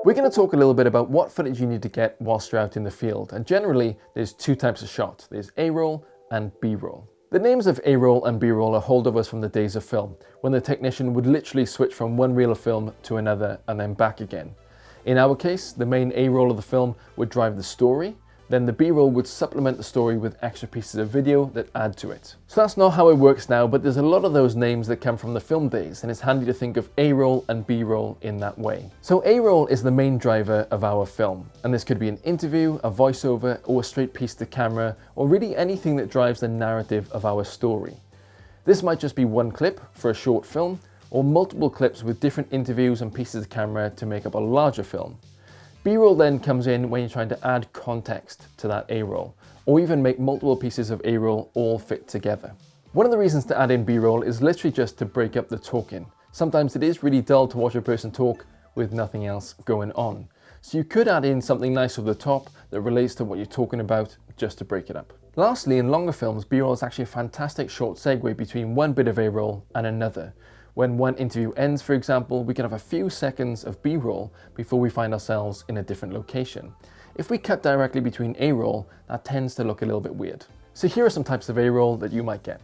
We're going to talk a little bit about what footage you need to get whilst you're out in the field, and generally there's two types of shot. There's A-roll and B-roll. The names of A-roll and B-roll are holdovers from the days of film, when the technician would literally switch from one reel of film to another and then back again. In our case, the main A-roll of the film would drive the story, then the B-roll would supplement the story with extra pieces of video that add to it. So that's not how it works now, but there's a lot of those names that come from the film days, and it's handy to think of A-roll and B-roll in that way. So A-roll is the main driver of our film, and this could be an interview, a voiceover, or a straight piece to camera, or really anything that drives the narrative of our story. This might just be one clip for a short film, or multiple clips with different interviews and pieces of camera to make up a larger film. B-roll then comes in when you're trying to add context to that A-roll, or even make multiple pieces of A-roll all fit together. One of the reasons to add in B-roll is literally just to break up the talking. Sometimes it is really dull to watch a person talk with nothing else going on. So you could add in something nice over the top that relates to what you're talking about just to break it up. Lastly, in longer films, B-roll is actually a fantastic short segue between one bit of A-roll and another. When one interview ends, for example, we can have a few seconds of B-roll before we find ourselves in a different location. If we cut directly between A-roll, that tends to look a little bit weird. So here are some types of A-roll that you might get.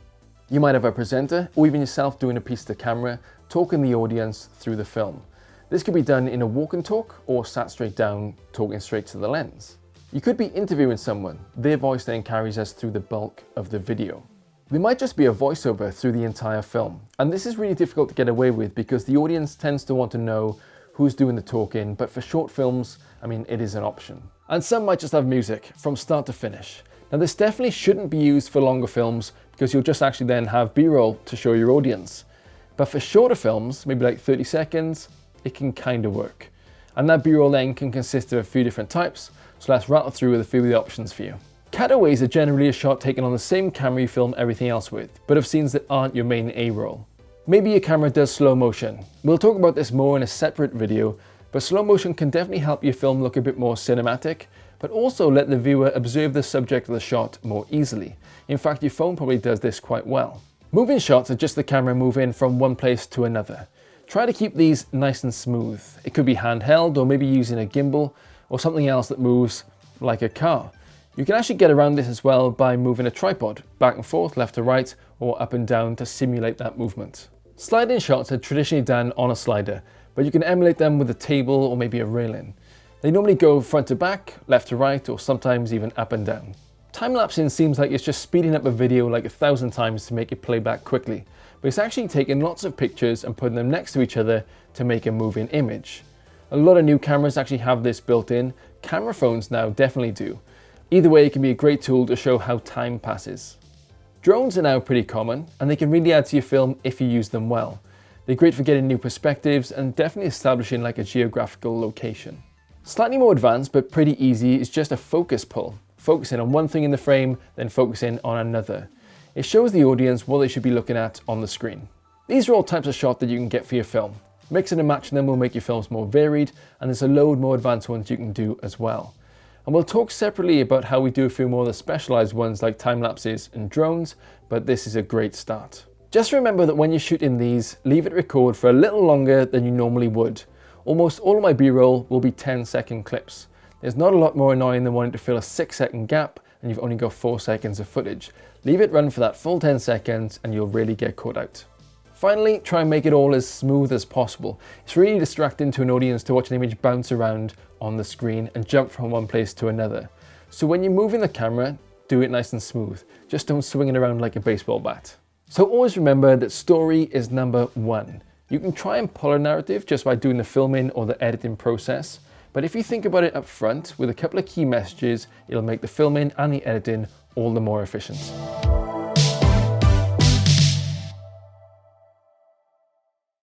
You might have a presenter, or even yourself doing a piece to camera, talking the audience through the film. This could be done in a walk and talk, or sat straight down, talking straight to the lens. You could be interviewing someone. Their voice then carries us through the bulk of the video. There might just be a voiceover through the entire film, and this is really difficult to get away with because the audience tends to want to know who's doing the talking, but for short films, it is an option. And some might just have music from start to finish. Now this definitely shouldn't be used for longer films because you'll just actually then have B-roll to show your audience. But for shorter films, maybe like 30 seconds, it can kind of work. And that B-roll then can consist of a few different types, so let's rattle through with a few of the options for you. Cutaways are generally a shot taken on the same camera you film everything else with, but of scenes that aren't your main A-roll. Maybe your camera does slow motion. We'll talk about this more in a separate video, but slow motion can definitely help your film look a bit more cinematic, but also let the viewer observe the subject of the shot more easily. In fact, your phone probably does this quite well. Moving shots are just the camera moving from one place to another. Try to keep these nice and smooth. It could be handheld, or maybe using a gimbal, or something else that moves like a car. You can actually get around this as well by moving a tripod back and forth, left to right, or up and down to simulate that movement. Slide-in shots are traditionally done on a slider, but you can emulate them with a table or maybe a railing. They normally go front to back, left to right, or sometimes even up and down. Time-lapsing seems like it's just speeding up a video like 1,000 times to make it play back quickly, but it's actually taking lots of pictures and putting them next to each other to make a moving image. A lot of new cameras actually have this built in. Camera phones now definitely do. Either way, it can be a great tool to show how time passes. Drones are now pretty common, and they can really add to your film if you use them well. They're great for getting new perspectives and definitely establishing like a geographical location. Slightly more advanced but pretty easy is just a focus pull, focusing on one thing in the frame, then focusing on another. It shows the audience what they should be looking at on the screen. These are all types of shots that you can get for your film. Mixing and matching them will make your films more varied, and there's a load more advanced ones you can do as well. And we'll talk separately about how we do a few more of the specialized ones like time lapses and drones, but this is a great start. Just remember that when you're shooting these, leave it record for a little longer than you normally would. Almost all of my B-roll will be 10-second clips. There's not a lot more annoying than wanting to fill a 6-second gap and you've only got 4 seconds of footage. Leave it run for that full 10 seconds and you'll really get caught out. Finally, try and make it all as smooth as possible. It's really distracting to an audience to watch an image bounce around on the screen and jump from one place to another. So when you're moving the camera, do it nice and smooth. Just don't swing it around like a baseball bat. So always remember that story is number one. You can try and pull a narrative just by doing the filming or the editing process, but if you think about it up front with a couple of key messages, it'll make the filming and the editing all the more efficient.